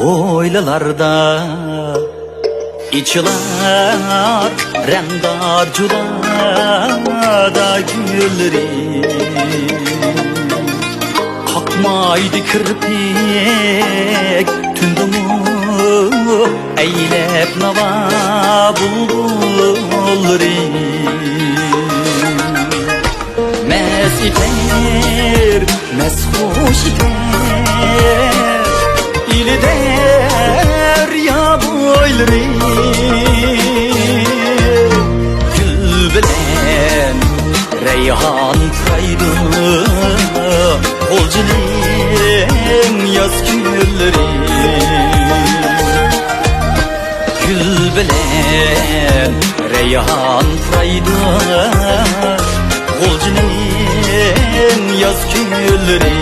Oylalarda içilar rendarcılar da gülleri kalkmaydı kirpik tündümü eylep nava bulbulları mes iter mes hoş iter ili derya boyları gül bilen reyhan kaydı olcunun yaz gülleri gül bilen reyhan kaydı olcunun yaz gülleri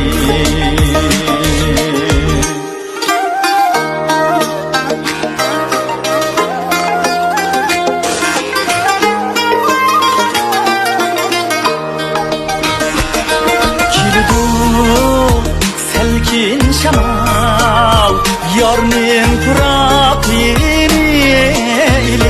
selkin şamal yarnim